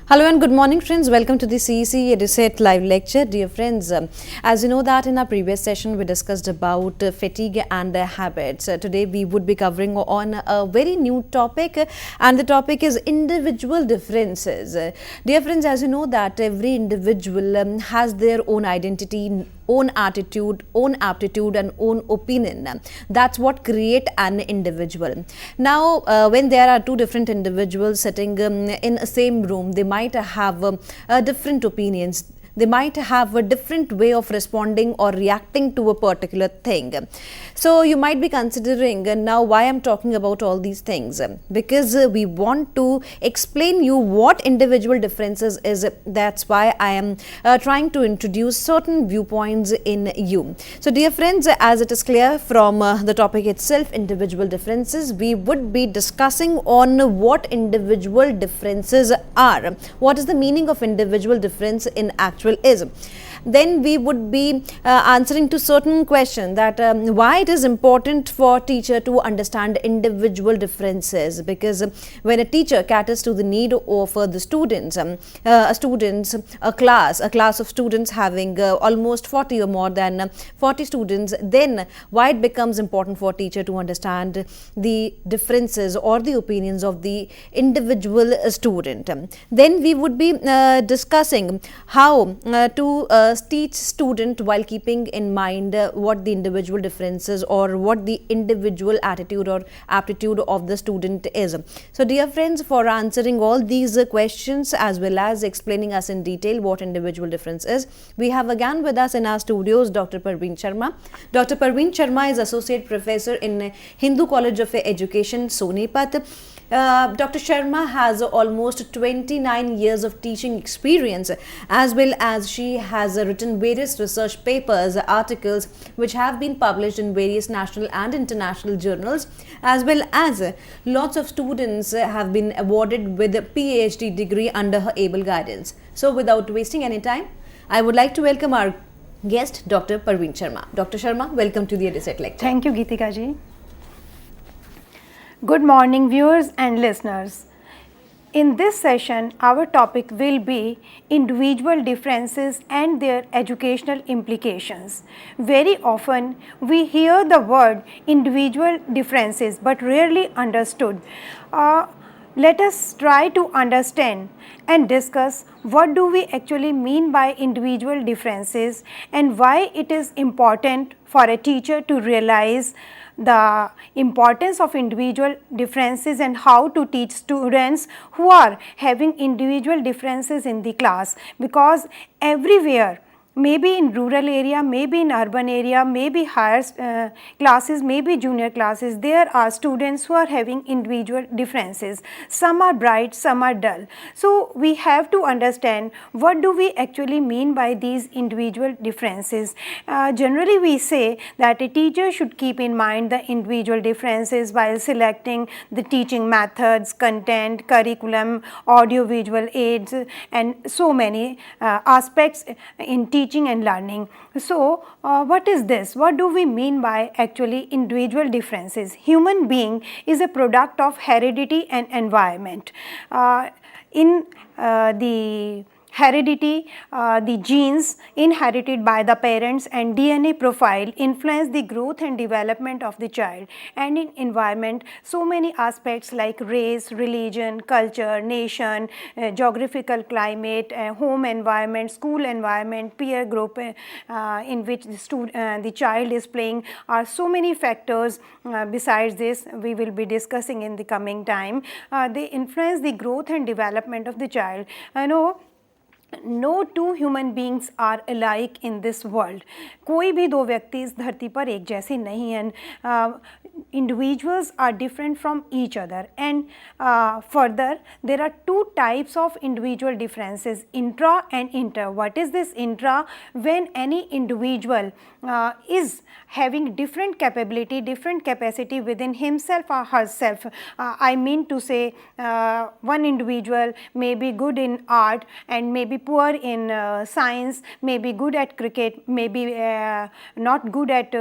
Hello and good morning friends, welcome to the CEC-UGC live lecture. Dear friends, as you know that in our previous session we discussed about fatigue and habits. Today we would be covering on a very new topic and the topic is individual differences. Dear friends, as you know that every individual has their own identity, own attitude, own aptitude and own opinion. That's what create an individual. Now when there are two different individuals sitting in a same room, they might have different opinions. They might have a different way of responding or reacting to a particular thing. So you might be considering now why I'm talking about all these things, because we want to explain you what individual differences is. That's why I am trying to introduce certain viewpoints in you. So dear friends, as it is clear from the topic itself, individual differences, we would be discussing on what individual differences are. What is the meaning of individual difference in actual is. Then we would be answering to certain questions that why it is important for teacher to understand individual differences, because when a teacher caters to the need of the students, a class of students having almost 40 or more than 40 students, then why it becomes important for teacher to understand the differences or the opinions of the individual student. Then we would be discussing how to teach student while keeping in mind what the individual differences or what the individual attitude or aptitude of the student is. So dear friends, for answering all these questions as well as explaining us in detail what individual difference is, we have again with us in our studios Dr. Parveen Sharma. Dr. Parveen Sharma is Associate Professor in Hindu College of Education, Sonipat. Dr. Sharma has almost 29 years of teaching experience, as well as she has written various research papers, articles which have been published in various national and international journals, as well as lots of students have been awarded with a PhD degree under her able guidance. So without wasting any time, I would like to welcome our guest, Dr. Parveen Sharma. Dr. Sharma, welcome to the EduSet lecture. Thank you, Geetika ji. Good morning viewers and listeners. In this session, our topic will be individual differences and their educational implications. Very often, we hear the word individual differences but rarely understood. Let us try to understand and discuss what do we actually mean by individual differences and why it is important for a teacher to realize the importance of individual differences and how to teach students who are having individual differences in the class, because everywhere, maybe in rural area, maybe in urban area, maybe higher classes, maybe junior classes, there are students who are having individual differences. Some are bright, some are dull. So we have to understand what do we actually mean by these individual differences. Generally we say that a teacher should keep in mind the individual differences while selecting the teaching methods, content, curriculum, audio-visual aids and so many aspects in teaching and learning. So what is this? What do we mean by actually individual differences? Human being is a product of heredity and environment. In the heredity, the genes inherited by the parents and DNA profile influence the growth and development of the child, and in environment, so many aspects like race, religion, culture, nation, geographical climate, home environment, school environment, peer group in which the child is playing are so many factors. Besides this, we will be discussing in the coming time. They influence the growth and development of the child. I know no two human beings are alike in this world. कोई भी दो व्यक्ति इस धरती पर एक जैसे नहीं हैं. Individuals are different from each other, and further there are two types of individual differences, intra and inter. What is this intra? When any individual is having different capability, different capacity within himself or herself. I mean to say one individual may be good in art and may be maybe poor in science, maybe good at cricket, maybe not good at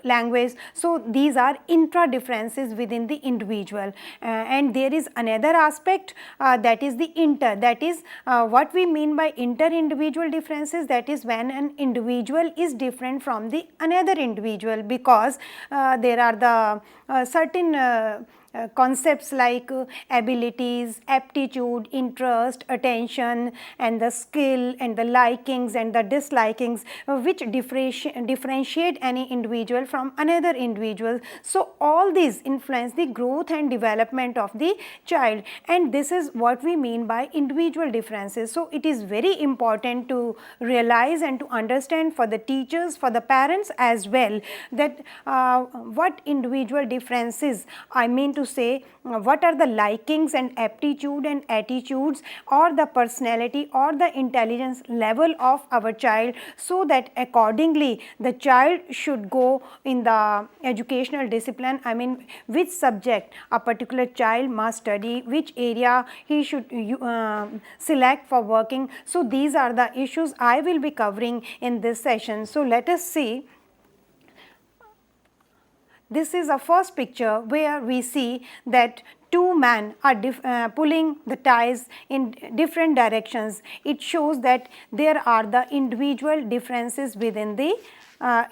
language. So these are intra differences within the individual, and there is another aspect that is the inter, that is what we mean by inter individual differences, that is when an individual is different from the another individual, because there are the certain concepts like abilities, aptitude, interest, attention, and the skill and the likings and the dislikings which differentiate any individual from another individual. So all these influence the growth and development of the child, and this is what we mean by individual differences. So it is very important to realize and to understand for the teachers, for the parents as well, that what individual differences, I mean to say what are the likings and aptitude and attitudes or the personality or the intelligence level of our child, so that accordingly the child should go in the educational discipline, I mean which subject a particular child must study, which area he should select for working. So these are the issues I will be covering in this session. So let us see. This is a first picture where we see that two men are pulling the ties in different directions. It shows that there are the individual differences within the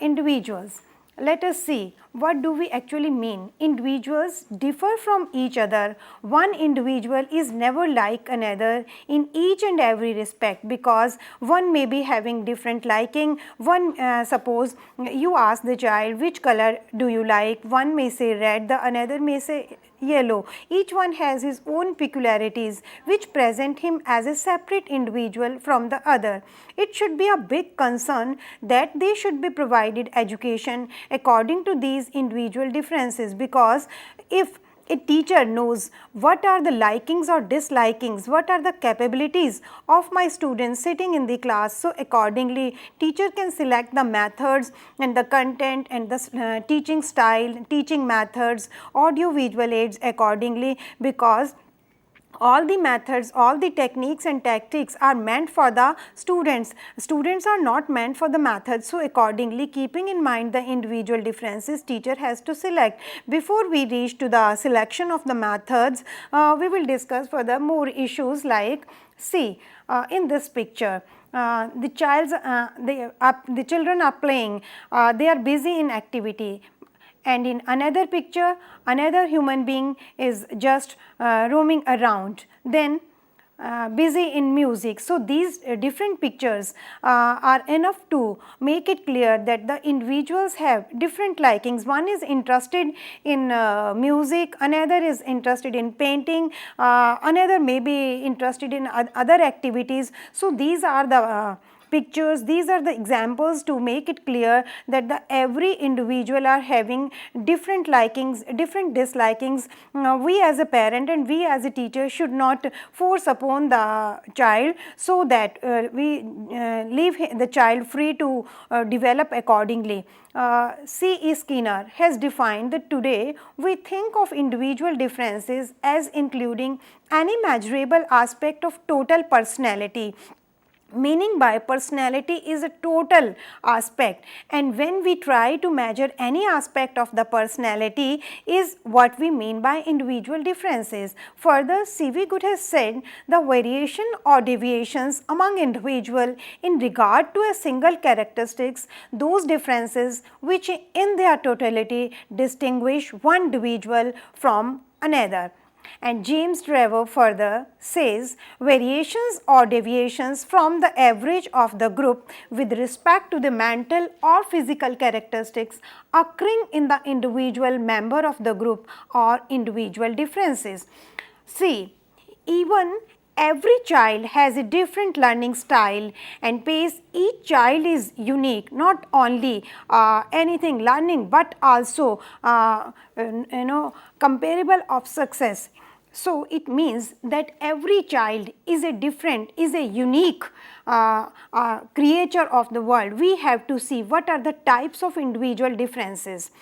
individuals. Let us see, what do we actually mean? Individuals differ from each other. One individual is never like another in each and every respect, because one may be having different liking. One suppose you ask the child which color do you like, one may say red, the another may say yellow. Each one has his own peculiarities which present him as a separate individual from the other. It should be a big concern that they should be provided education according to these individual differences, because if a teacher knows what are the likings or dislikings, what are the capabilities of my students sitting in the class, so accordingly teacher can select the methods and the content and the teaching style, teaching methods, audio visual aids accordingly, because all the methods, all the techniques and tactics are meant for the students. Students are not meant for the methods. So accordingly, keeping in mind the individual differences, teacher has to select. Before we reach to the selection of the methods, we will discuss further more issues like, see in this picture, the children are playing, they are busy in activity. And in another picture, another human being is just roaming around, then busy in music. So these different pictures are enough to make it clear that the individuals have different likings. One is interested in music, another is interested in painting, another may be interested in other activities. So these are the pictures, these are the examples to make it clear that the every individual are having different likings, different dislikings. We as a parent and we as a teacher should not force upon the child, so that we leave the child free to develop accordingly. C.E. Skinner has defined that today we think of individual differences as including any measurable aspect of total personality, meaning by personality is a total aspect, and when we try to measure any aspect of the personality is what we mean by individual differences. Further, C.V. Good has said the variation or deviations among individual in regard to a single characteristics, those differences which in their totality distinguish one individual from another. And James Trevor further says variations or deviations from the average of the group with respect to the mental or physical characteristics occurring in the individual member of the group or individual differences. See, even every child has a different learning style and pace. Each child is unique, not only anything learning, but also comparable of success. So it means that every child is a different, is a unique creature of the world. We have to see what are the types of individual differences.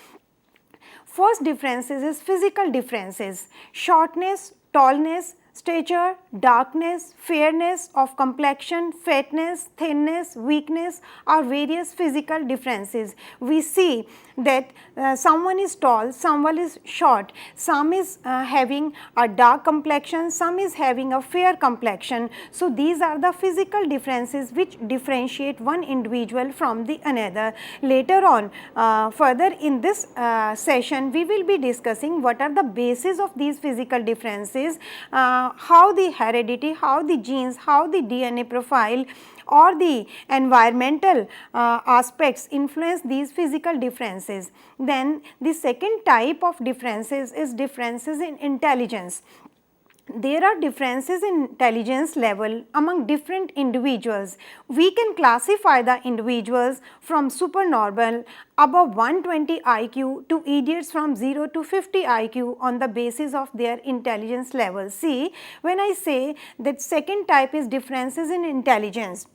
First differences is physical differences, shortness, tallness, stature, darkness, fairness of complexion, fatness, thinness, weakness are various physical differences. We see that someone is tall, someone is short, some is having a dark complexion, some is having a fair complexion. So, these are the physical differences which differentiate one individual from the another. Later on, further in this session, we will be discussing what are the basis of these physical differences, how the heredity, how the genes, how the DNA profile or the environmental aspects influence these physical differences. Then the second type of differences is differences in intelligence. There are differences in intelligence level among different individuals. We can classify the individuals from supernormal above 120 IQ to idiots from 0 to 50 IQ on the basis of their intelligence level. See, when I say that second type is differences in intelligence,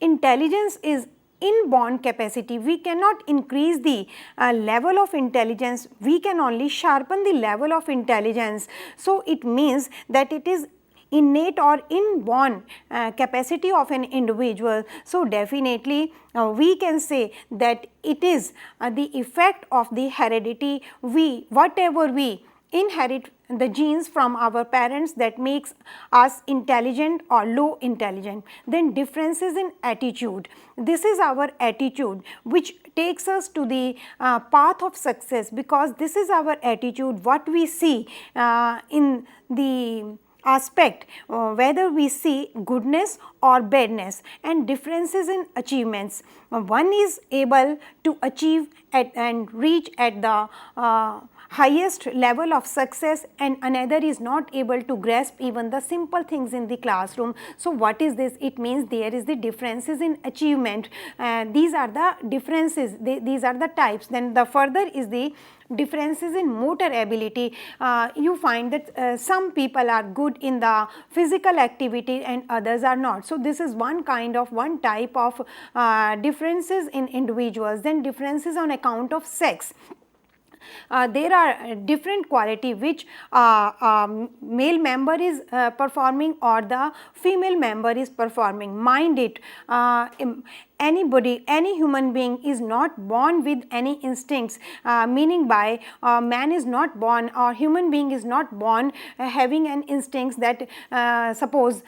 intelligence is inborn capacity. We cannot increase the level of intelligence, we can only sharpen the level of intelligence. So, it means that it is innate or inborn capacity of an individual. So, definitely we can say that it is the effect of the heredity. Whatever we inherit the genes from our parents that makes us intelligent or low intelligent. Then differences in attitude. This is our attitude which takes us to the path of success, because this is our attitude, what we see in the aspect, whether we see goodness or badness. And differences in achievements. One is able to achieve and reach at the highest level of success, and another is not able to grasp even the simple things in the classroom. So, what is this? It means there is the differences in achievement. These are the differences, these are the types. Then the further is the differences in motor ability. You find that some people are good in the physical activity and others are not. So, this is one type of differences in individuals. Then differences on account of sex. There are different quality which male member is performing or the female member is performing. Mind it, anybody, any human being is not born with any instincts, meaning by man is not born or human being is not born having an instincts that suppose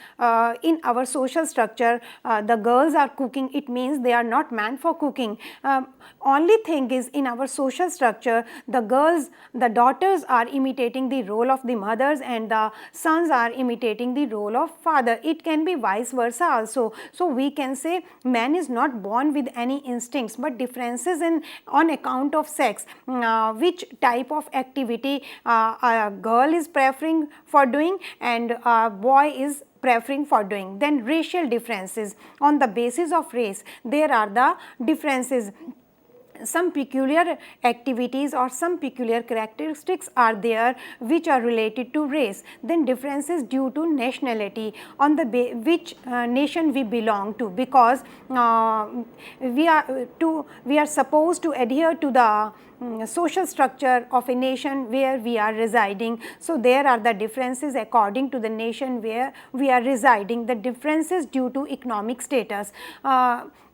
in our social structure the girls are cooking, it means they are not meant for cooking. Only thing is, in our social structure, the girls, the daughters are imitating the role of the mothers and the sons are imitating the role of father. It can be vice versa also. So, we can say man is not born with any instincts, but differences in on account of sex, which type of activity a girl is preferring for doing and a boy is preferring for doing. Then racial differences. On the basis of race, there are the differences. Some peculiar activities or some peculiar characteristics are there which are related to race. Then differences due to nationality, on the which nation we belong to, because we are supposed to adhere to the social structure of a nation where we are residing. So, there are the differences according to the nation where we are residing. The differences due to economic status.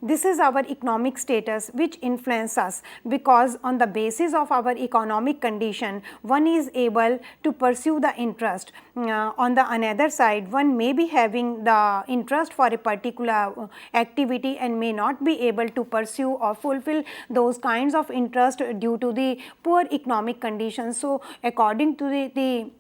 This is our economic status which influence us, because on the basis of our economic condition one is able to pursue the interest. On the another side, one may be having the interest for a particular activity and may not be able to pursue or fulfill those kinds of interest due to the poor economic conditions. So, according to the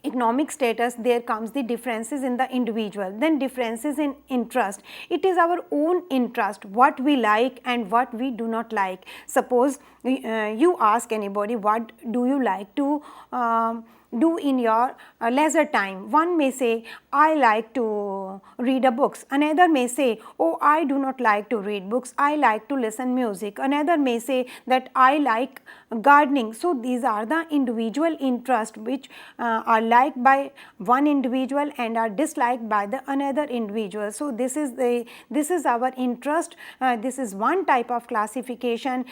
economic status, there comes the differences in the individual. Then differences in interest. It is our own interest, what we like and what we do not like. Suppose you ask anybody, what do you like to do in your leisure time? One may say, I like to read a books. Another may say, oh, I do not like to read books, I like to listen music. Another may say that I like gardening. So, these are the individual interests which are liked by one individual and are disliked by the another individual. So, this is our interest. This is one type of classification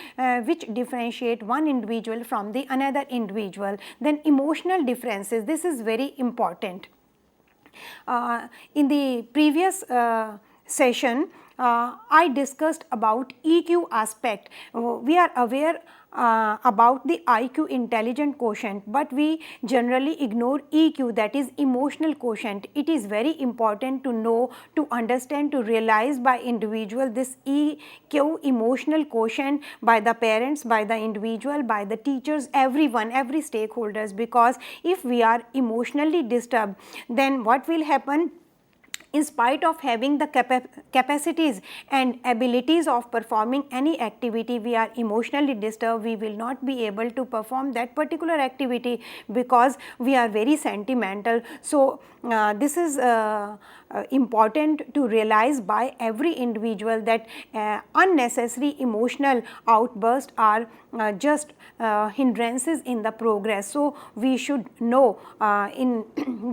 which differentiate one individual from the another individual. Then emotional differences, this is very important. In the previous session, I discussed about EQ aspect. We are aware about the IQ, intelligent quotient, but we generally ignore EQ, that is emotional quotient. It is very important to know, to understand, to realize by individual this EQ, emotional quotient, by the parents, by the individual, by the teachers, everyone, every stakeholders, because if we are emotionally disturbed, then what will happen? In spite of having the capacities and abilities of performing any activity, we are emotionally disturbed, we will not be able to perform that particular activity because we are very sentimental. So, this is important to realize by every individual that unnecessary emotional outbursts are just hindrances in the progress. So, we should know in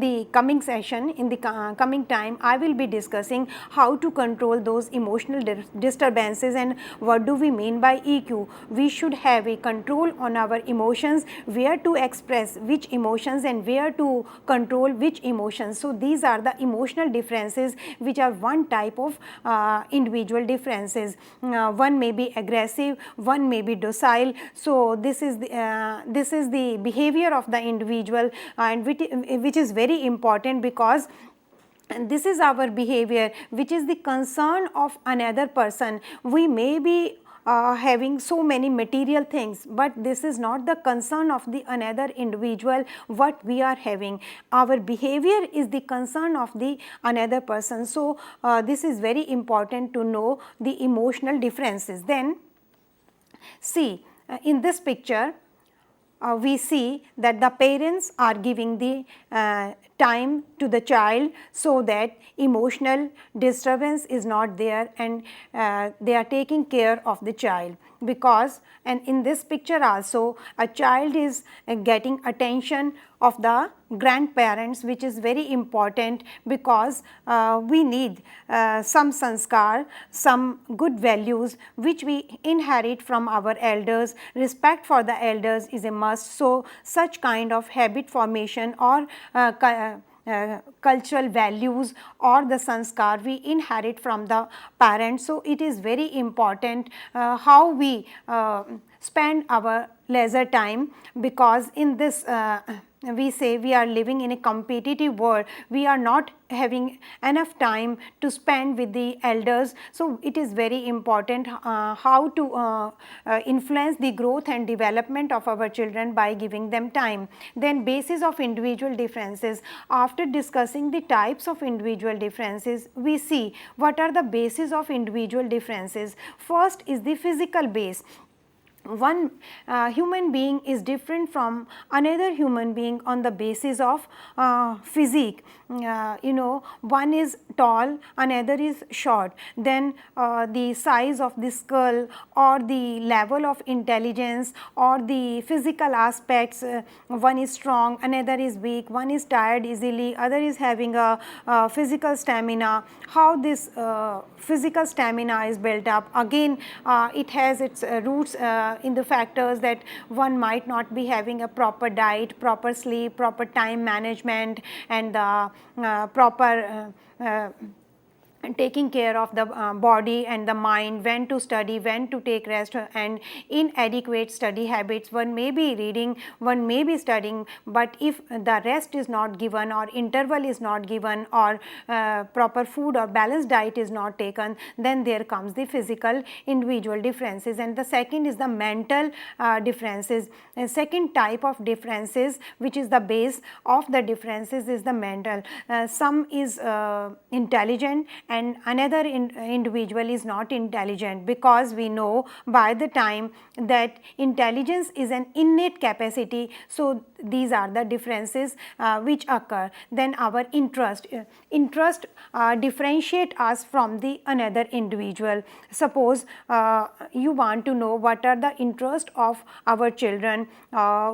the coming session, in the coming time, I will be discussing how to control those emotional disturbances and what do we mean by EQ. We should have a control on our emotions, where to express which emotions and where to control which emotions. So, these are the emotional differences which are one type of individual differences. One may be aggressive, one may be docile. So, this is the behavior of the individual, and which is very important, because and this is our behavior which is the concern of another person. We may be having so many material things, but this is not the concern of the another individual what we are having. Our behavior is the concern of the another person. So, this is very important to know the emotional differences. Then see, in this picture, we see that the parents are giving the time to the child so that emotional disturbance is not there, and they are taking care of the child, because and in this picture also a child is getting attention of the grandparents, which is very important, because we need some sanskar, some good values which we inherit from our elders. Respect for the elders is a must. So, such kind of habit formation or cultural values or the sanskar we inherit from the parents. So, it is very important how we spend our leisure time, because in this we say we are living in a competitive world, we are not having enough time to spend with the elders. So, it is very important how to influence the growth and development of our children by giving them time. Then basis of individual differences. After discussing the types of individual differences, we see what are the basis of individual differences. First is the physical base. One human being is different from another human being on the basis of physique. One is tall, another is short. Then the size of the skull or the level of intelligence or the physical aspects, one is strong, another is weak, one is tired easily, other is having a physical stamina. How this physical stamina is built up? Again, it has its roots in the factors that one might not be having a proper diet, proper sleep, proper time management, and proper taking care of the body and the mind, when to study, when to take rest, and inadequate study habits. One may be reading, one may be studying, but if the rest is not given or interval is not given or proper food or balanced diet is not taken, then there comes the physical individual differences. And the second is the mental differences. The second type of differences, which is the base of the differences, is the mental. Some is intelligent and another individual is not intelligent, because we know by the time that intelligence is an innate capacity. So, these are the differences which occur. Then our interest differentiate us from the another individual. Suppose you want to know what are the interest of our children,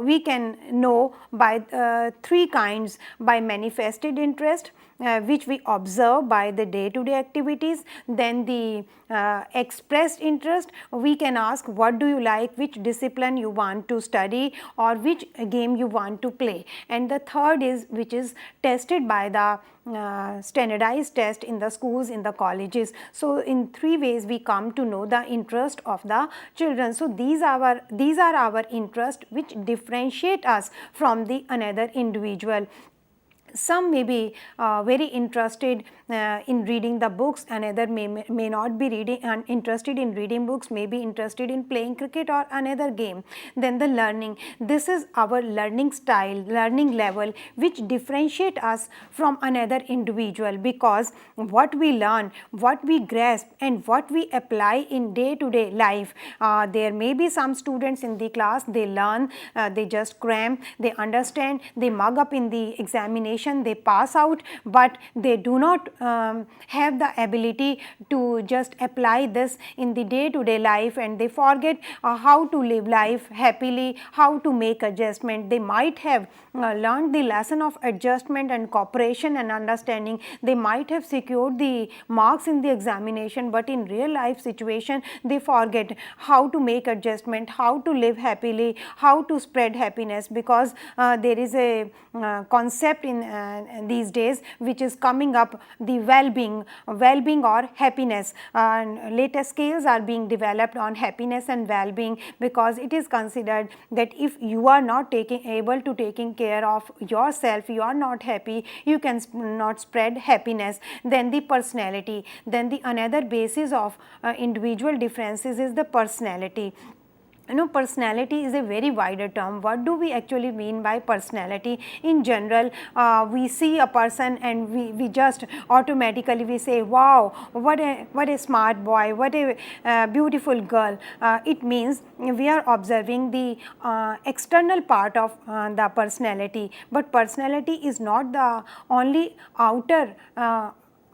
we can know by three kinds: by manifested interest, which we observe by the day to day-to-day activities. Then the expressed interest, we can ask what do you like, which discipline you want to study or which game you want to play. And the third is which is tested by the standardized test in the schools, in the colleges. So in three ways we come to know the interest of the children. So these are our interests which differentiate us from the another individual. Some may be very interested in reading the books, another may not be interested in reading books, may be interested in playing cricket or another game. Then the learning, this is our learning style, learning level which differentiate us from another individual, because what we learn, what we grasp and what we apply in day-to-day life. There may be some students in the class, they learn, they just cram, they understand, they mug up in the examination, they pass out, but they do not have the ability to just apply this in the day-to-day life, and they forget how to live life happily, how to make adjustment. They might have learned the lesson of adjustment and cooperation and understanding. They might have secured the marks in the examination, but in real life situation they forget how to make adjustment, how to live happily, how to spread happiness, because there is a concept in these days which is coming up, the well-being or happiness. Latest scales are being developed on happiness and well-being, because it is considered that if you are not able to taking care of yourself, you are not happy, you can not spread happiness. Then the personality, then the another basis of individual differences is the personality. Personality is a very wider term. What do we actually mean by personality? In general, we see a person and we just automatically we say, wow, what a smart boy, what a beautiful girl. It means we are observing the external part of the personality, but personality is not the only outer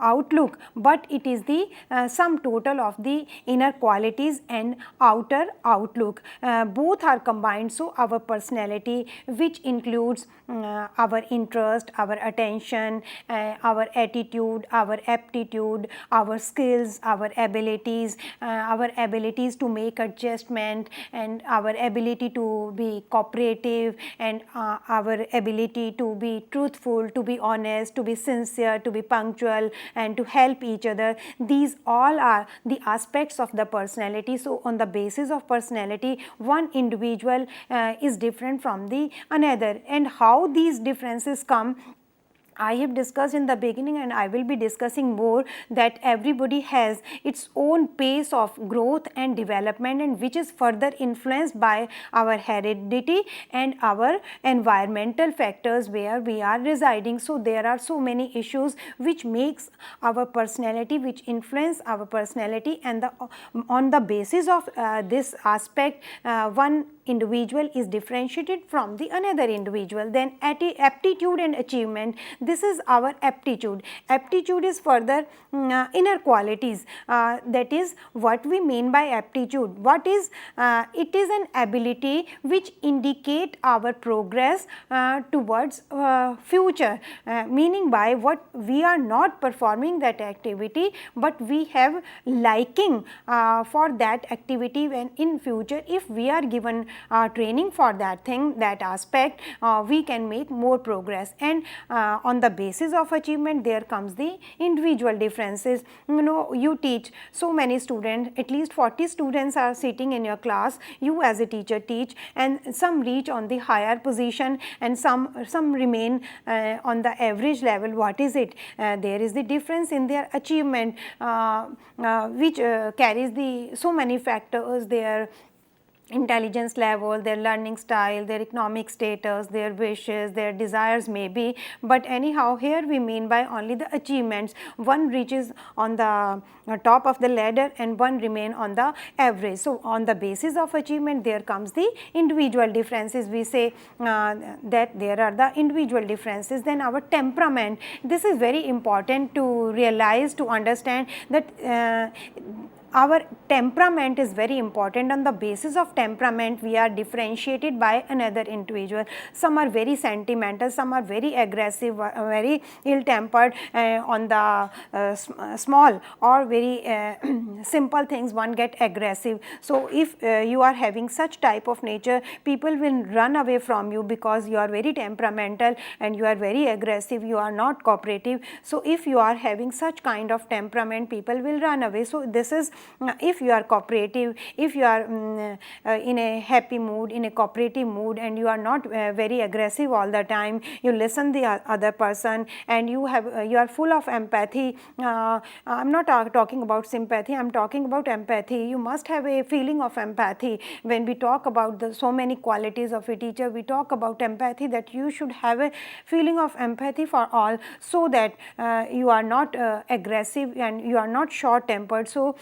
outlook, but it is the sum total of the inner qualities and outer outlook. Both are combined. So our personality, which includes our interest, our attention, our attitude, our aptitude, our skills, our abilities to make adjustment, and our ability to be cooperative, and our ability to be truthful, to be honest, to be sincere, to be punctual, and to help each other. These all are the aspects of the personality. So on the basis of personality, one individual is different from the another. And how these differences come, I have discussed in the beginning, and I will be discussing more, that everybody has its own pace of growth and development, and which is further influenced by our heredity and our environmental factors where we are residing. So there are so many issues which makes our personality, which influence our personality, and on the basis of this aspect, one individual is differentiated from the another individual. Then aptitude and achievement, this is our aptitude. Aptitude is further inner qualities. That is what we mean by aptitude. What is it is an ability which indicate our progress towards future, meaning by what we are not performing that activity, but we have liking for that activity, when in future if we are given training for that thing, that aspect, we can make more progress. And on the basis of achievement, there comes the individual differences. You teach so many students, at least 40 students are sitting in your class, you as a teacher teach, and some reach on the higher position and some remain on the average level. What is it? There is the difference in their achievement, which carries the so many factors, their intelligence level, their learning style, their economic status, their wishes, their desires may be, but anyhow here we mean by only the achievements. One reaches on the top of the ladder and one remain on the average. So on the basis of achievement, there comes the individual differences. We say that there are the individual differences. Then our temperament, this is very important to realize, to understand that our temperament is very important. On the basis of temperament, we are differentiated by another individual. Some are very sentimental, some are very aggressive, very ill-tempered on the small or very simple things, one get aggressive. So if you are having such type of nature, people will run away from you because you are very temperamental and you are very aggressive, you are not cooperative. So if you are having such kind of temperament, people will run away. So this is, if you are cooperative, if you are in a happy mood, in a cooperative mood, and you are not very aggressive all the time, you listen the other person, and you are full of empathy. I'm not talking about sympathy, I'm talking about empathy. You must have a feeling of empathy. When we talk about so many qualities of a teacher, we talk about empathy, that you should have a feeling of empathy for all, so that you are not aggressive and you are not short-tempered. So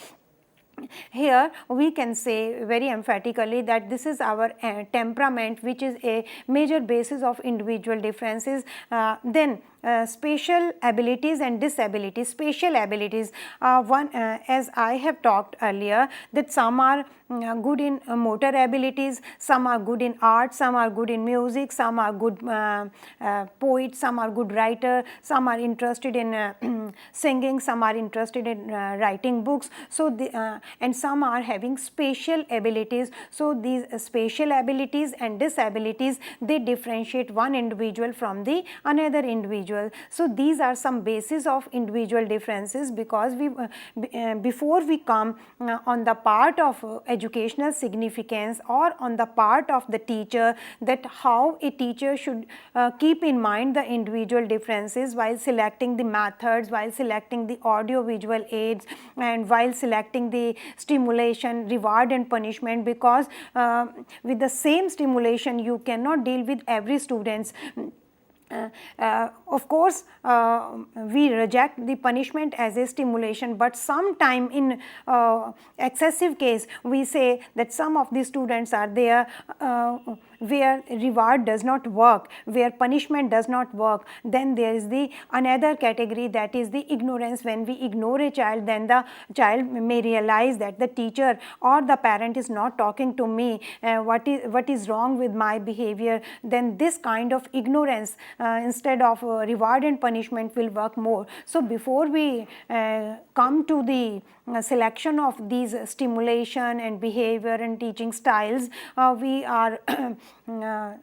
here we can say very emphatically that this is our temperament, which is a major basis of individual differences. Then spatial abilities and disabilities. Spatial abilities, as I have talked earlier, that some are good in motor abilities, some are good in art, some are good in music, some are good poets, some are good writer, some are interested in singing, some are interested in writing books. So and some are having spatial abilities. So these spatial abilities and disabilities, they differentiate one individual from the another individual. So these are some basis of individual differences, because we before we come on the part of educational significance or on the part of the teacher, that how a teacher should keep in mind the individual differences while selecting the methods, while selecting the audio visual aids, and while selecting the stimulation, reward and punishment, because with the same stimulation you cannot deal with every students. Of course, we reject the punishment as a stimulation, but sometime in excessive case we say that some of the students are there where reward does not work, where punishment does not work. Then there is the another category, that is the ignorance. When we ignore a child, then the child may realize that the teacher or the parent is not talking to me, what is wrong with my behavior. Then this kind of ignorance instead of reward and punishment will work more. So before we come to the selection of these stimulation and behavior and teaching styles, we are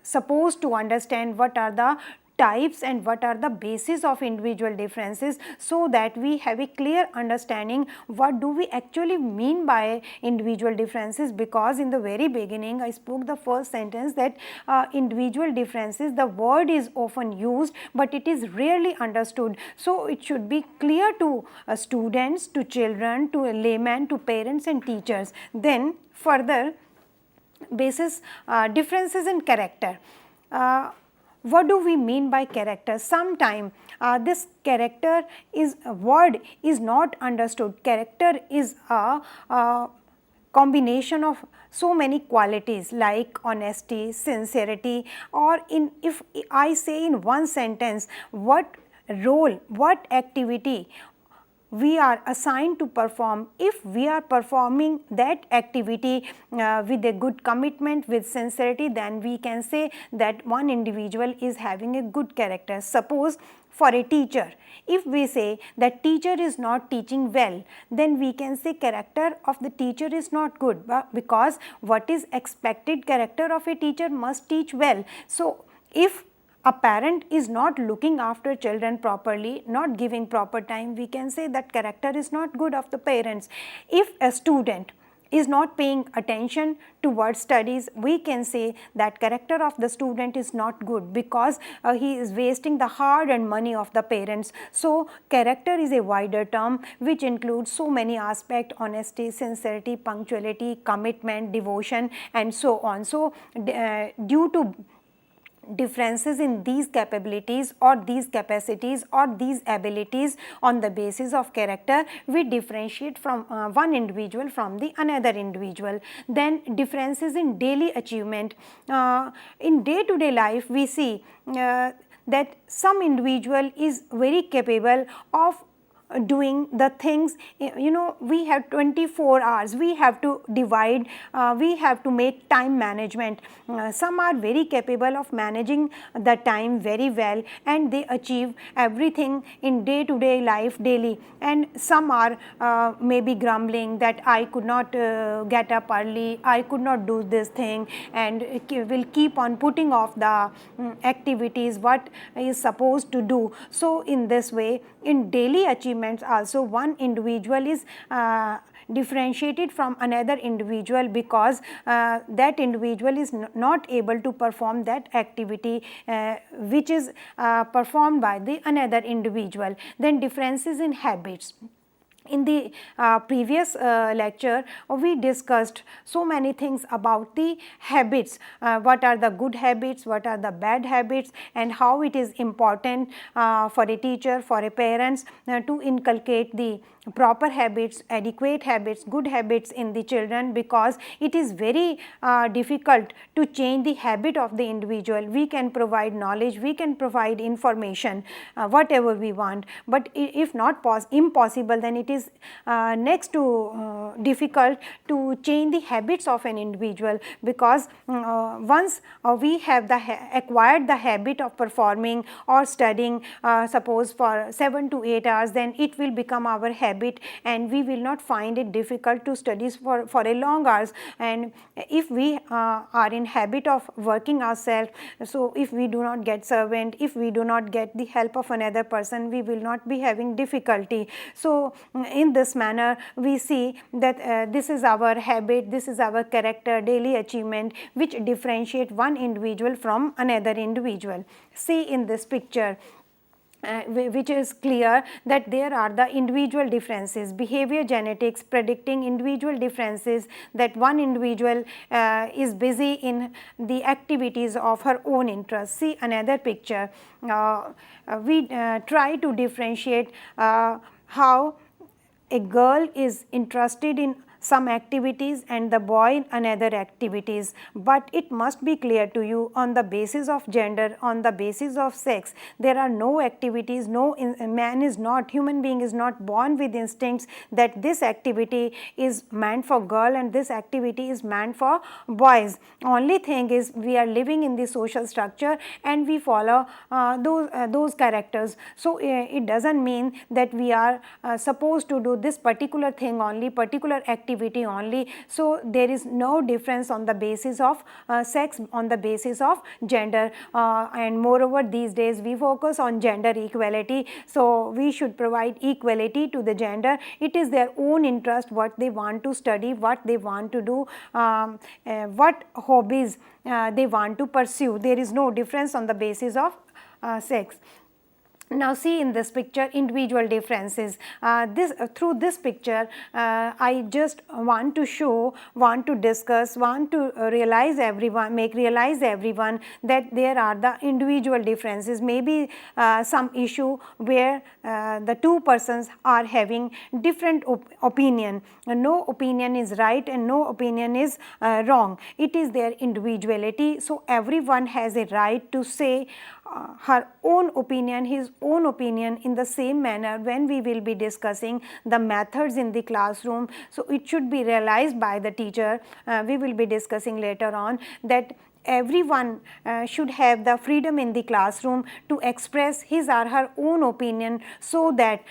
supposed to understand what are the types and what are the basis of individual differences, so that we have a clear understanding what do we actually mean by individual differences. Because in the very beginning I spoke the first sentence that individual differences, the word is often used but it is rarely understood. So it should be clear to students, to children, to a layman, to parents and teachers. Then further, basis differences in character. What do we mean by character? Sometimes this character is a word is not understood. Character is a combination of so many qualities like honesty, sincerity, or if I say in one sentence what role, what activity we are assigned to perform, if we are performing that activity with a good commitment, with sincerity, then we can say that one individual is having a good character. Suppose for a teacher, if we say that teacher is not teaching well, then we can say character of the teacher is not good, because what is expected, character of a teacher must teach well. So if a parent is not looking after children properly, not giving proper time, we can say that character is not good of the parents. If a student is not paying attention towards studies, we can say that character of the student is not good, because he is wasting the hard-earned money of the parents. So character is a wider term which includes so many aspects: honesty, sincerity, punctuality, commitment, devotion, and so on. So due to differences in these capabilities or these capacities or these abilities, on the basis of character, we differentiate from one individual from the another individual. Then differences in daily achievement. In day-to-day life, we see that some individual is very capable of doing the things. We have 24 hours, we have to divide, we have to make time management. Some are very capable of managing the time very well, and they achieve everything in day to day life daily, and some are maybe grumbling that I could not get up early, I could not do this thing, and will keep on putting off the activities what is supposed to do. So in this way, in daily achievements also, one individual is differentiated from another individual, because that individual is not able to perform that activity which is performed by the another individual. Then differences in habits. In the previous lecture, we discussed so many things about the habits, what are the good habits, what are the bad habits, and how it is important for a teacher, for a parents to inculcate the proper habits, adequate habits, good habits in the children, because it is very difficult to change the habit of the individual. We can provide knowledge, we can provide information, whatever we want, but if not impossible, then it is next to difficult to change the habits of an individual, because once we have acquired the habit of performing or studying, suppose for 7 to 8 hours, then it will become our habit, and we will not find it difficult to study for a long hours. And if we are in habit of working ourselves, so if we do not get servant, if we do not get the help of another person, we will not be having difficulty. So in this manner, we see that this is our habit, this is our character, daily achievement, which differentiate one individual from another individual. See in this picture, which is clear that there are the individual differences, behavior genetics predicting individual differences, that one individual is busy in the activities of her own interest. See another picture, we try to differentiate how a girl is interested in some activities and the boy in another activities, but it must be clear to you, on the basis of gender, on the basis of sex, there are no activities, human being is not born with instincts that this activity is meant for girl and this activity is meant for boys. Only thing is, we are living in the social structure and we follow those characters. So it doesn't mean that we are supposed to do this particular thing only, particular activity only. So there is no difference on the basis of sex, on the basis of gender, and moreover these days we focus on gender equality. So we should provide equality to the gender. It is their own interest what they want to study, what they want to do, what hobbies they want to pursue. There is no difference on the basis of sex. Now see in this picture individual differences. Through this picture I just want to show, want to discuss, want to realize everyone that there are the individual differences. Maybe some issue where the two persons are having different opinion. No opinion is right and no opinion is wrong. It is their individuality. So everyone has a right to say her own opinion, his own opinion in the same manner when we will be discussing the methods in the classroom. So it should be realized by the teacher. We will be discussing later on that everyone should have the freedom in the classroom to express his or her own opinion, so that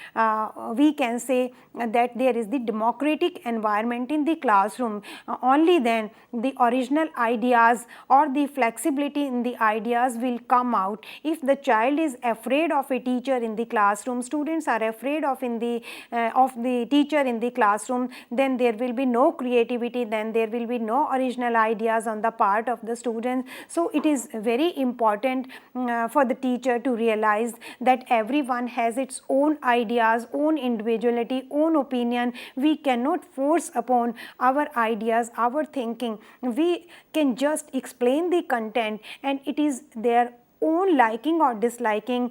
we can say that there is the democratic environment in the classroom. Only then the original ideas or the flexibility in the ideas will come out. If the child is afraid of a teacher in the classroom, students are afraid of the teacher in the classroom, then there will be no creativity, then there will be no original ideas on the part of the students. So it is very important for the teacher to realize that everyone has its own ideas, own individuality, own opinion. We cannot force upon our ideas, our thinking. We can just explain the content, and it is their own liking or disliking,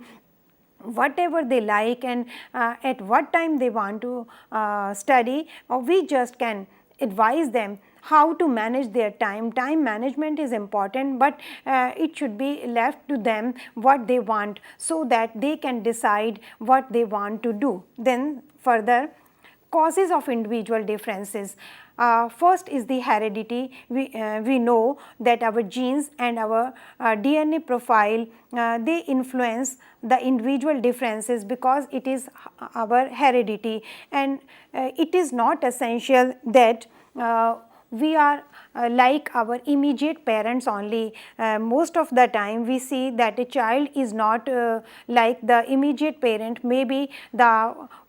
whatever they like and at what time they want to study, or we just can advise them how to manage their time. Time management is important, but it should be left to them what they want, so that they can decide what they want to do. Then further, causes of individual differences. First is the heredity. We know that our genes and our DNA profile, they influence the individual differences because it is our heredity, and it is not essential that we are like our immediate parents only. Most of the time we see that a child is not like the immediate parent, maybe the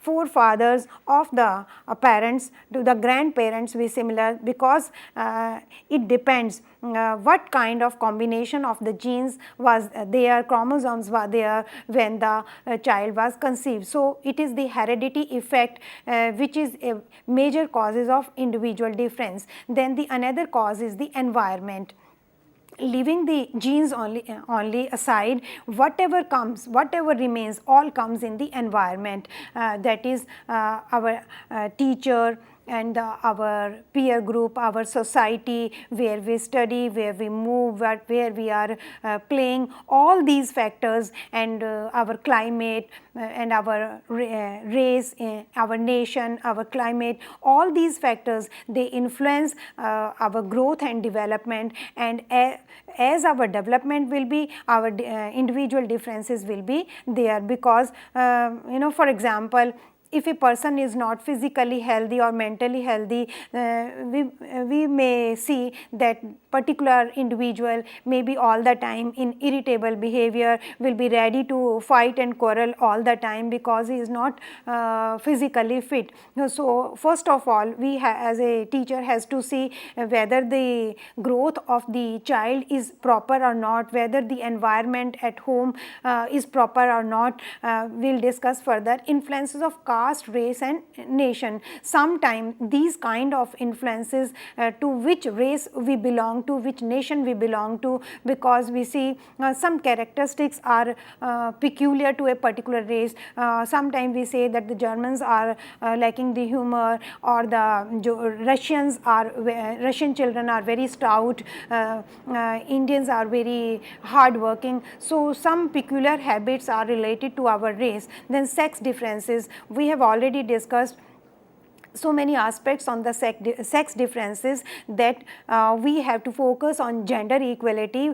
forefathers of the parents to the grandparents be similar, because it depends what kind of combination of the genes was there, chromosomes were there when the child was conceived. So, it is the heredity effect which is a major causes of individual difference. Then the another cause is the environment. Leaving the genes only aside, whatever comes, whatever remains, all comes in the environment, that is our teacher and our peer group, our society, where we study, where we move, where we are playing, all these factors, and our climate and our race, our nation, our climate, all these factors, they influence our growth and development, and as our development will be, our individual differences will be there, because for example, if a person is not physically healthy or mentally healthy, we may see that particular individual may be all the time in irritable behavior, will be ready to fight and quarrel all the time because he is not physically fit. So, first of all, we as a teacher has to see whether the growth of the child is proper or not, whether the environment at home is proper or not. We will discuss further influences of caste, race and nation. Sometimes these kind of influences to which race we belong to, which nation we belong to, because we see some characteristics are peculiar to a particular race. Sometimes we say that the Germans are lacking the humor, or the Russian children are very stout, Indians are very hard working. So, some peculiar habits are related to our race. Then sex differences, we have already discussed so many aspects on the sex differences, that we have to focus on gender equality.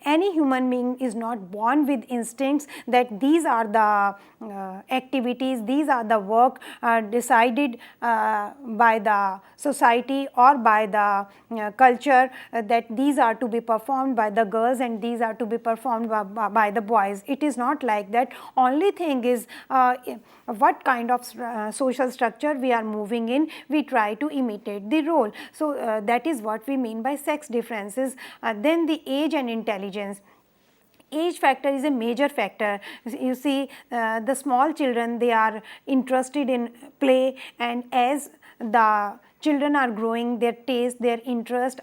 Any human being is not born with instincts that these are the activities, these are the work decided by the society or by the culture, that these are to be performed by the girls and these are to be performed by the boys. It is not like that. Only thing is what kind of social structure we are moving in, we try to imitate the role. So, that is what we mean by sex differences. Then the age and intelligence. Age factor is a major factor. You see, the small children, they are interested in play, and as the children are growing, their taste, their interest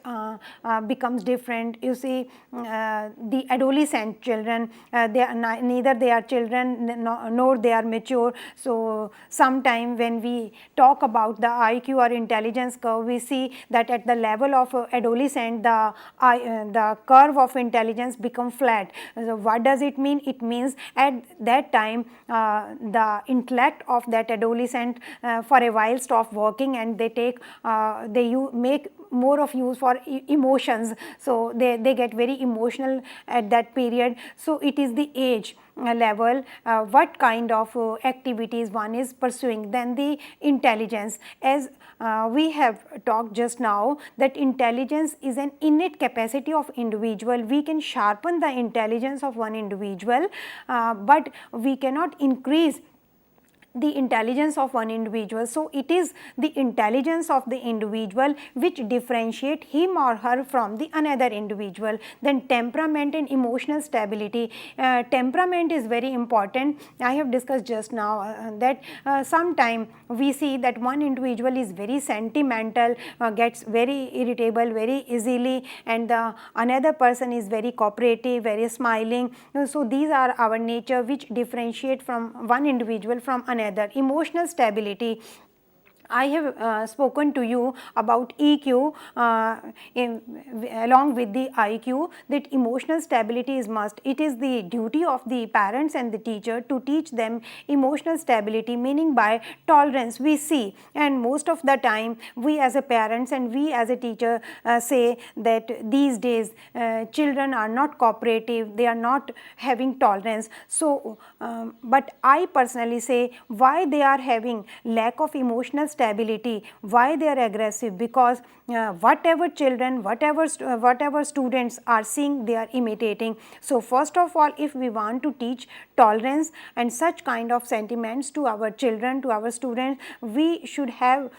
becomes different. You see, the adolescent children, neither they are children nor they are mature. So, sometime when we talk about the IQ or intelligence curve, we see that at the level of adolescent, the curve of intelligence become flat. So, what does it mean? It means at that time the intellect of that adolescent for a while stop working, and they take make more of use for emotions. So, they get very emotional at that period. So, it is the age level, what kind of activities one is pursuing. Then the intelligence, as we have talked just now, that intelligence is an innate capacity of individual. We can sharpen the intelligence of one individual, but we cannot increase the intelligence of one individual. So, it is the intelligence of the individual which differentiate him or her from the another individual. Then temperament and emotional stability. Temperament is very important. I have discussed just now that sometime we see that one individual is very sentimental, gets very irritable very easily, and the another person is very cooperative, very smiling. So, these are our nature which differentiate from one individual from another. Emotional stability, I have spoken to you about EQ along with the IQ, that emotional stability is must. It is the duty of the parents and the teacher to teach them emotional stability, meaning by tolerance we see, and most of the time we as a parents and we as a teacher say that these days children are not cooperative, they are not having tolerance. So, but I personally say why they are having lack of emotional stability, why they are aggressive, because whatever children, whatever students are seeing, they are imitating. So, first of all, if we want to teach tolerance and such kind of sentiments to our children, to our students, we should have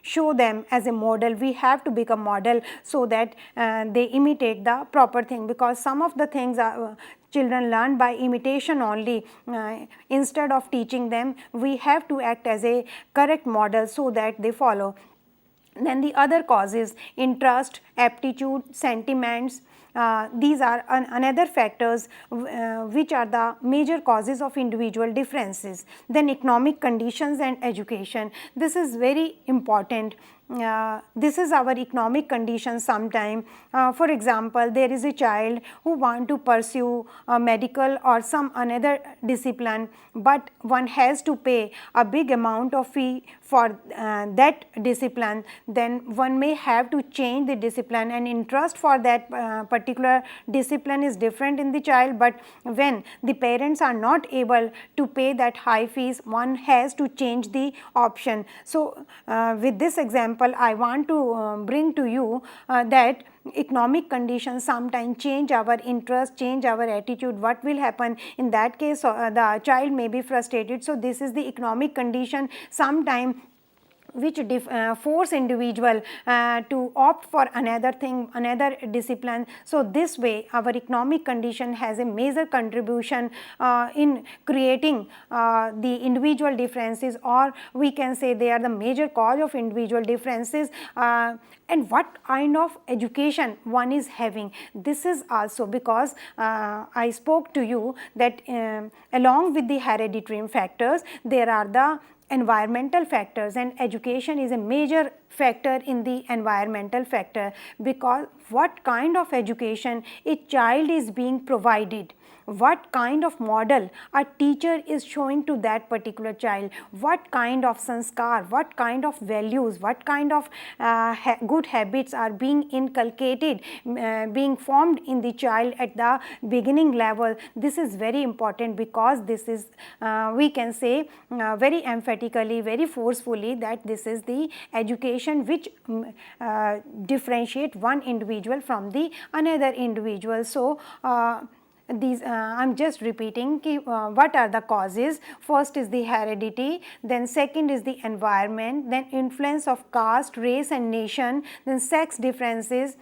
show them as a model. We have to become model so that they imitate the proper thing, because some of the things are children learn by imitation only. Instead of teaching them, we have to act as a correct model so that they follow. Then the other causes, interest, aptitude, sentiments. These are another factors which are the major causes of individual differences. Then economic conditions and education. This is very important. This is our economic condition sometime. For example, there is a child who want to pursue medical or some another discipline, but one has to pay a big amount of fee for that discipline. Then one may have to change the discipline, and interest for that particular discipline is different in the child, but when the parents are not able to pay that high fees, one has to change the option. So, with this example, I want to bring to you that economic conditions sometimes change our interest, change our attitude. What will happen in that case? The child may be frustrated. So, this is the economic condition sometime which force individual to opt for another thing, another discipline. So, this way our economic condition has a major contribution in creating the individual differences, or we can say they are the major cause of individual differences. And what kind of education one is having, this is also because I spoke to you that along with the hereditary factors, there are the environmental factors, and education is a major factor in the environmental factor, because what kind of education a child is being provided, what kind of model a teacher is showing to that particular child, what kind of sanskar, what kind of values, what kind of good habits are being inculcated, being formed in the child at the beginning level. This is very important, because this is we can say very emphatically, very forcefully, that this is the education which differentiate one individual from the another individual. So, these I am just repeating what are the causes. First is the heredity, then second is the environment, then influence of caste, race and nation, then sex differences,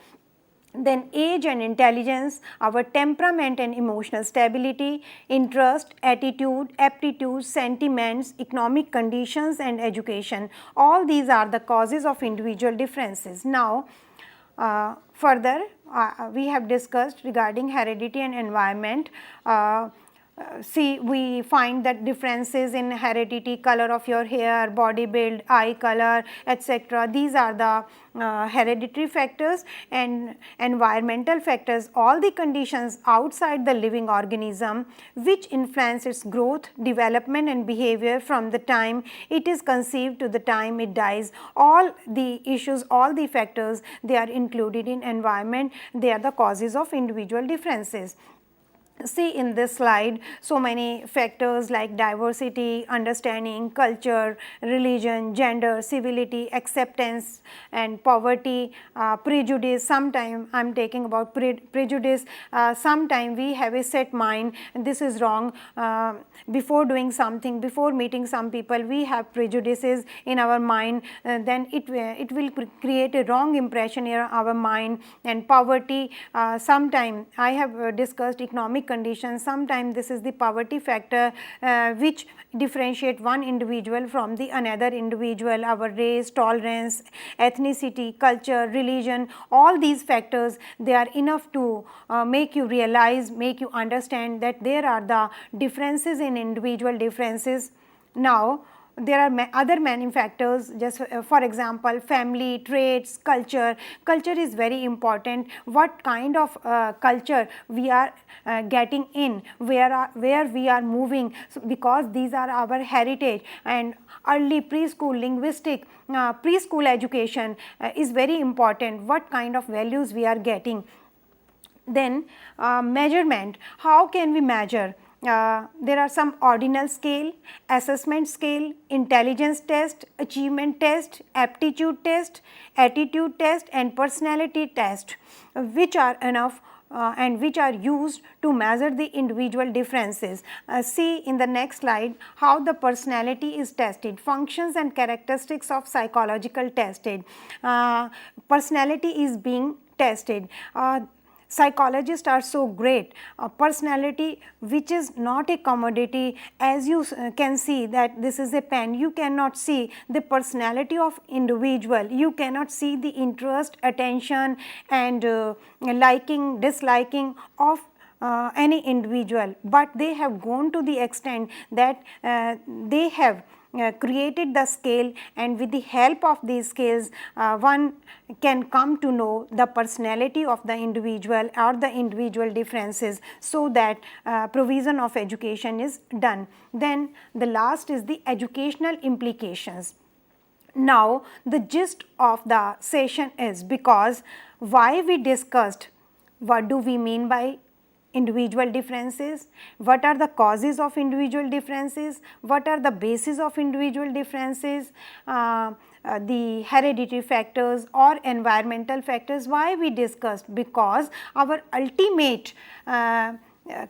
then age and intelligence, our temperament and emotional stability, interest, attitude, aptitude, sentiments, economic conditions and education. All these are the causes of individual differences. Now, further we have discussed regarding heredity and environment. See, we find that differences in heredity, color of your hair, body build, eye color, etc. These are the hereditary factors, and environmental factors, all the conditions outside the living organism which influence its growth, development and behavior from the time it is conceived to the time it dies. All the issues, all the factors, they are included in environment. They are the causes of individual differences. See in this slide so many factors like diversity, understanding, culture, religion, gender, civility, acceptance and poverty, prejudice. Sometime I am taking about prejudice. Sometime we have a set mind, this is wrong. Before doing something, before meeting some people, we have prejudices in our mind, then it will create a wrong impression in our mind. And poverty, sometime I have discussed economic conditions. Sometimes this is the poverty factor which differentiate one individual from the another individual. Our race, tolerance, ethnicity, culture, religion, all these factors, they are enough to make you realize, make you understand that there are the differences in individual differences. Now, there are other many factors, just for example family, traits, culture. Culture is very important. What kind of culture we are getting in, where we are moving, so because these are our heritage. And early preschool linguistic preschool education is very important, what kind of values we are getting. Then measurement, how can we measure? There are some ordinal scale, assessment scale, intelligence test, achievement test, aptitude test, attitude test and personality test, which are enough and which are used to measure the individual differences. See in the next slide how the personality is tested, functions and characteristics of psychological tested. Personality is being tested. Psychologists are so great. Personality, which is not a commodity, as you can see that this is a pen, you cannot see the personality of individual, you cannot see the interest, attention and liking, disliking of any individual, but they have gone to the extent that they have created the scale, and with the help of these scales one can come to know the personality of the individual or the individual differences, so that provision of education is done. Then the last is the educational implications. Now the gist of the session is, because why we discussed what do we mean by individual differences, what are the causes of individual differences, what are the bases of individual differences, the hereditary factors or environmental factors. Why we discussed? Because our ultimate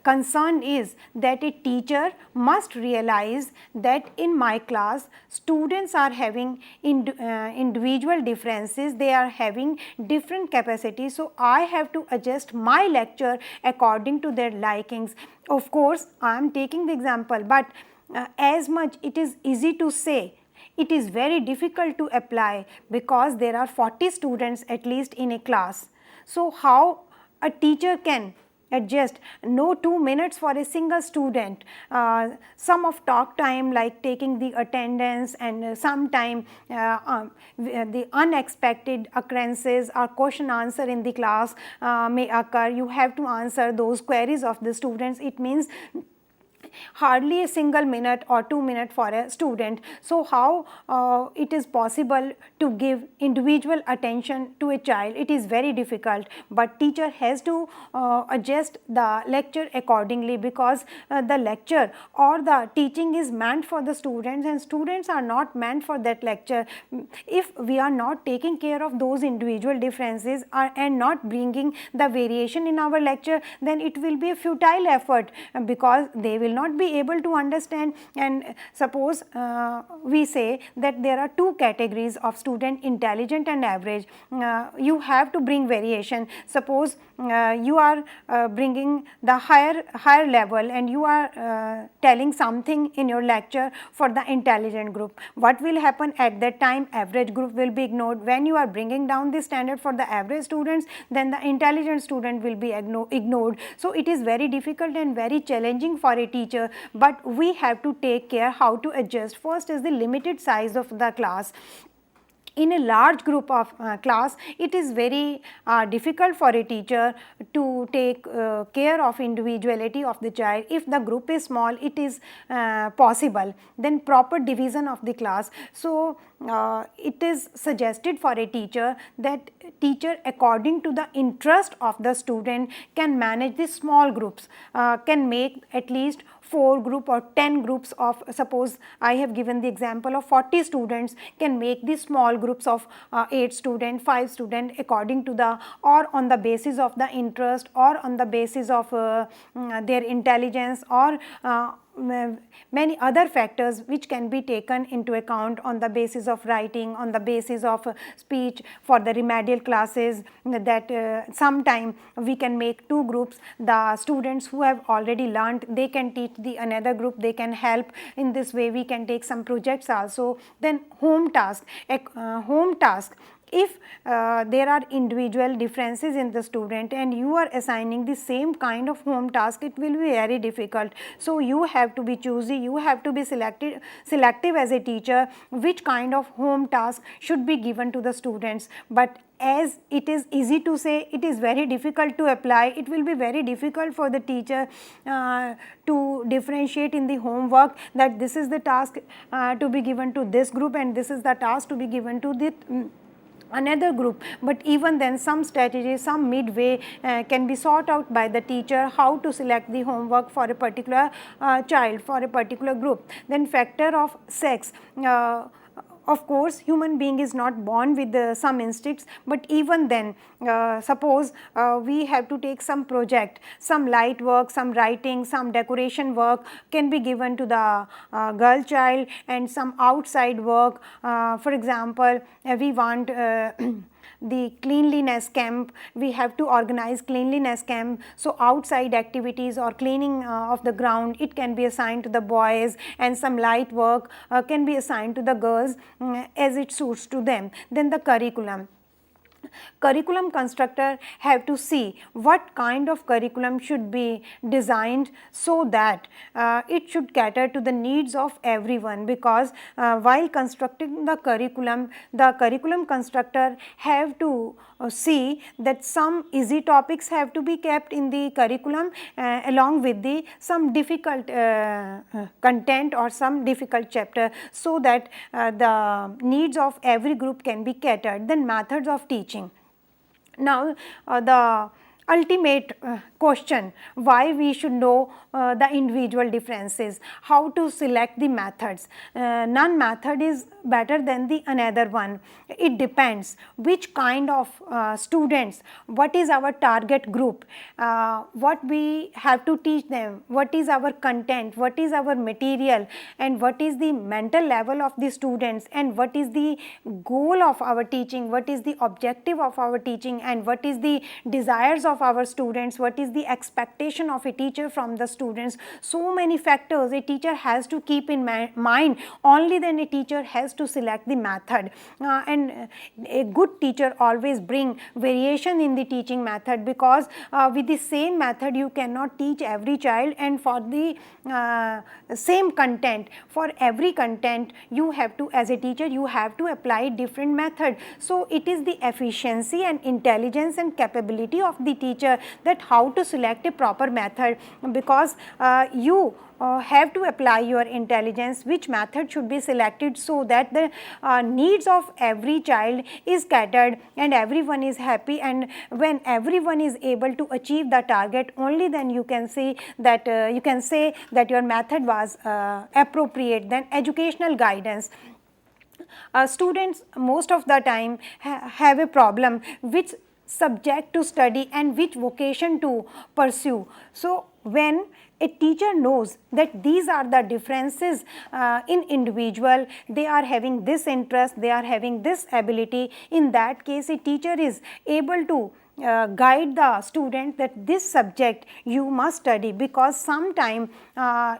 concern is that a teacher must realize that in my class students are having individual differences, they are having different capacities, so I have to adjust my lecture according to their likings. Of course, I am taking the example, but as much it is easy to say, it is very difficult to apply, because there are 40 students at least in a class. So how a teacher can adjust? No 2 minutes for a single student, some of talk time like taking the attendance, and sometime the unexpected occurrences or question answer in the class may occur. You have to answer those queries of the students. It means hardly a single minute or 2 minutes for a student. So how it is possible to give individual attention to a child? It is very difficult, but teacher has to adjust the lecture accordingly, because the lecture or the teaching is meant for the students, and students are not meant for that lecture. If we are not taking care of those individual differences and not bringing the variation in our lecture, then it will be a futile effort, because they will not be able to understand. And suppose we say that there are two categories of student, intelligent and average. You have to bring variation. Suppose you are bringing the higher level, and you are telling something in your lecture for the intelligent group. What will happen at that time? Average group will be ignored. When you are bringing down the standard for the average students, then the intelligent student will be ignored. So it is very difficult and very challenging for a teacher, but we have to take care how to adjust. First is the limited size of the class. In a large group of class, it is very difficult for a teacher to take care of individuality of the child. If the group is small, it is possible. Then proper division of the class. So it is suggested for a teacher that teacher, according to the interest of the student, can manage the small groups, can make at least 4 group or 10 groups of, suppose I have given the example of 40 students, can make the small groups of 8 student, 5 student, according to the, or on the basis of the interest, or on the basis of their intelligence, or many other factors which can be taken into account on the basis of writing, on the basis of speech. For the remedial classes, that sometime we can make 2 groups. The students who have already learnt, they can teach the another group, they can help. In this way we can take some projects also. Then home task, if there are individual differences in the student and you are assigning the same kind of home task, it will be very difficult. So, you have to be choosy, you have to be selective as a teacher which kind of home task should be given to the students. But as it is easy to say, it is very difficult to apply. It will be very difficult for the teacher to differentiate in the homework that this is the task to be given to this group and this is the task to be given to the another group. But even then, some strategy, some midway can be sought out by the teacher how to select the homework for a particular child, for a particular group. Then factor of sex. Of course, human being is not born with some instincts, but even then suppose we have to take some project, some light work, some writing, some decoration work can be given to the girl child, and some outside work, for example, we want the cleanliness camp, we have to organize cleanliness camp. So, outside activities or cleaning of the ground, it can be assigned to the boys, and some light work can be assigned to the girls as it suits to them. Then the curriculum. Curriculum constructor have to see what kind of curriculum should be designed so that it should cater to the needs of everyone, because while constructing the curriculum constructor have to see that some easy topics have to be kept in the curriculum along with the some difficult content or some difficult chapter, so that the needs of every group can be catered. Then methods of teaching. Now, the ultimate question, why we should know the individual differences, how to select the methods. None method is better than the another one. It depends which kind of students, what is our target group, what we have to teach them, what is our content, what is our material, and what is the mental level of the students, and what is the goal of our teaching, what is the objective of our teaching, and what is the desires of our students, what is the expectation of a teacher from the students. So many factors a teacher has to keep in mind, only then a teacher has to select the method. And a good teacher always bring variation in the teaching method, because with the same method you cannot teach every child, and for the same content, for every content you have to, as a teacher, you have to apply different method. So, it is the efficiency and intelligence and capability of the teacher that how to select a proper method, because you have to apply your intelligence which method should be selected, so that the needs of every child is catered and everyone is happy. And when everyone is able to achieve the target, only then you can say that your method was appropriate. Then educational guidance. Students most of the time have a problem which subject to study and which vocation to pursue. So, when a teacher knows that these are the differences in individual, they are having this interest, they are having this ability, in that case a teacher is able to guide the student that this subject you must study, because sometime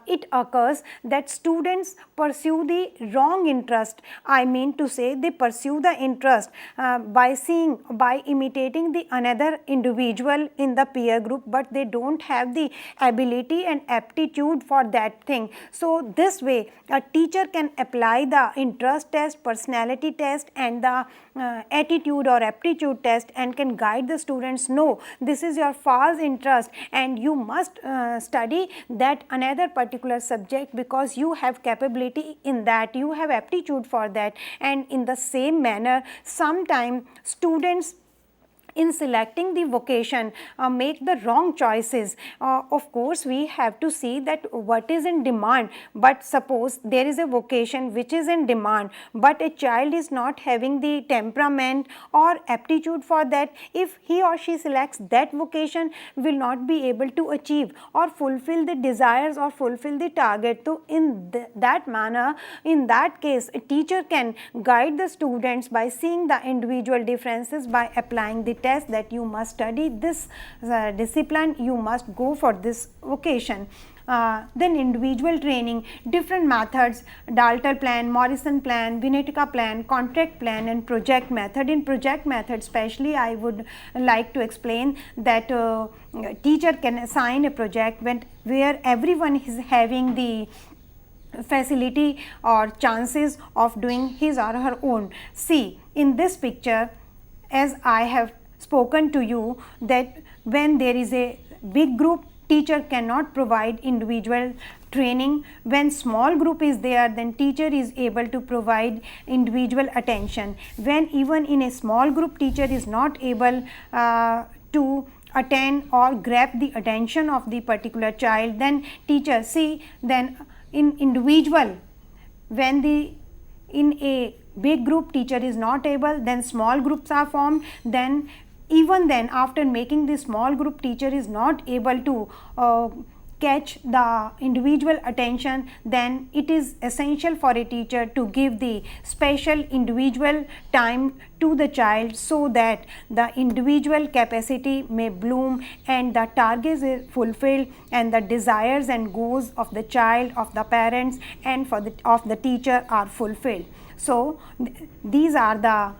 it occurs that students pursue the wrong interest. I mean to say, they pursue the interest by imitating the another individual in the peer group, but they do not have the ability and aptitude for that thing. So, this way a teacher can apply the interest test, personality test, and the attitude or aptitude test, and can guide the students, no, this is your false interest and you must study that another particular subject, because you have capability in that, you have aptitude for that. And in the same manner, sometime students in selecting the vocation make the wrong choices. Of course, we have to see that what is in demand, but suppose there is a vocation which is in demand, but a child is not having the temperament or aptitude for that, if he or she selects that vocation, will not be able to achieve or fulfill the desires or fulfill the target. So, in that manner, in that case, a teacher can guide the students by seeing the individual differences, by applying the test that you must study this discipline, you must go for this vocation. then individual training, different methods, Dalton plan, Morrison plan, Winnetka plan, contract plan and project method. In project method especially I would like to explain that teacher can assign a project where everyone is having the facility or chances of doing his or her own. See, in this picture, as I have spoken to you, that when there is a big group, teacher cannot provide individual training. When small group is there, then teacher is able to provide individual attention. When even in a small group, teacher is not able to attend or grab the attention of the particular child, then teacher, see, then in individual, when in a big group teacher is not able, then small groups are formed, then even then after making the small group, teacher is not able to catch the individual attention, then it is essential for a teacher to give the special individual time to the child so that the individual capacity may bloom and the targets is fulfilled and the desires and goals of the child, of the parents and of the teacher are fulfilled. So, these are the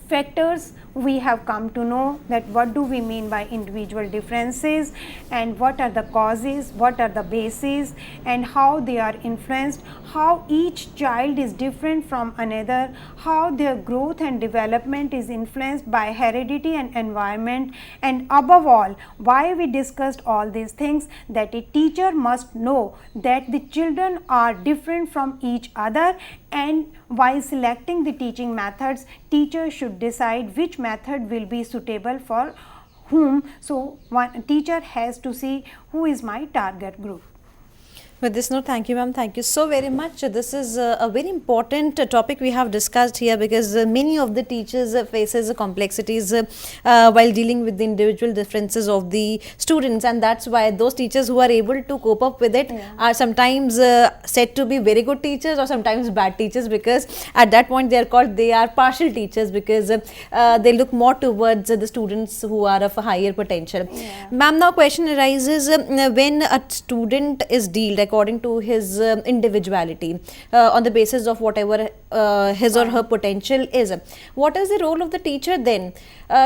factors we have come to know, that what do we mean by individual differences and what are the causes, what are the bases and how they are influenced, how each child is different from another, how their growth and development is influenced by heredity and environment, and above all why we discussed all these things, that a teacher must know that the children are different from each other, and while selecting the teaching methods, teacher should decide which method will be suitable for whom. So, one teacher has to see who is my target group. With this note, thank you ma'am, thank you so very much. This is a very important topic we have discussed here, because many of the teachers faces complexities while dealing with the individual differences of the students, and that's why those teachers who are able to cope up with it are sometimes said to be very good teachers or sometimes bad teachers, because at that point they are partial teachers, because they look more towards the students who are of a higher potential. Ma'am, now question arises, when a student is dealt according to his individuality on the basis of whatever his or her potential is, what is the role of the teacher then?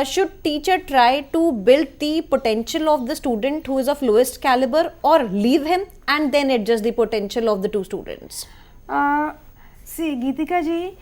Should teacher try to build the potential of the student who is of lowest caliber, or leave him and then adjust the potential of the two students? See, Geetika ji,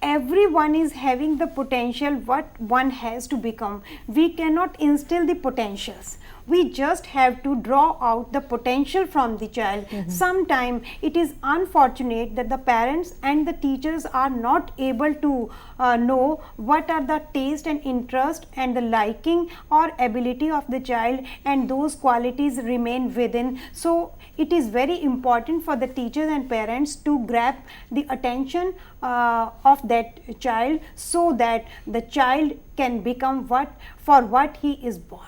everyone is having the potential what one has to become. We cannot instill the potentials. We just have to draw out the potential from the child. Sometimes it is unfortunate that the parents and the teachers are not able to know what are the taste and interest and the liking or ability of the child, and those qualities remain within. So, it is very important for the teachers and parents to grab the attention of that child, so that the child can become what he is born.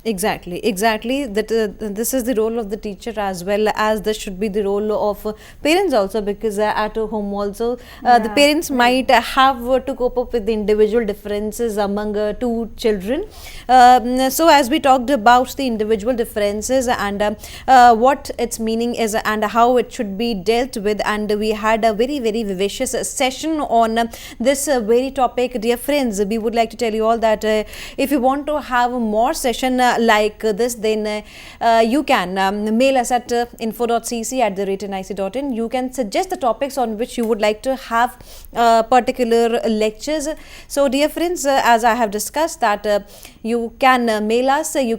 Exactly. That this is the role of the teacher, as well as this should be the role of parents also, because at home also the parents might have to cope up with the individual differences among two children. So, as we talked about the individual differences and what its meaning is and how it should be dealt with, and we had a very vivacious session on this very topic. Dear friends, we would like to tell you all that if you want to have more session like this, then you can mail us at info.cec@nic.in. You can suggest the topics on which you would like to have particular lectures. So, dear friends, as I have discussed that you can mail us your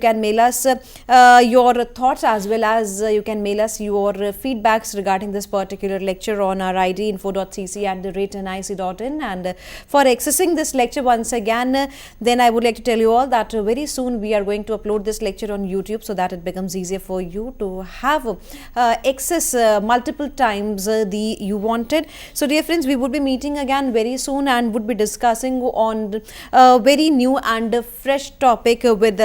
thoughts, as well as you can mail us your feedbacks regarding this particular lecture on our ID info.cec@nic.in. and for accessing this lecture once again, then I would like to tell you all that very soon we are going to upload this lecture on YouTube, so that it becomes easier for you to have access multiple times the you wanted. So, dear friends, we would be meeting again very soon and would be discussing on a very new and fresh topic with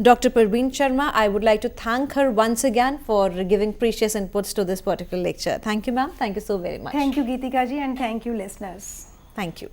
Dr. Parveen Sharma. I would like to thank her once again for giving precious inputs to this particular lecture. Thank you, ma'am. Thank you so very much. Thank you, Geetika ji, and thank you, listeners. Thank you.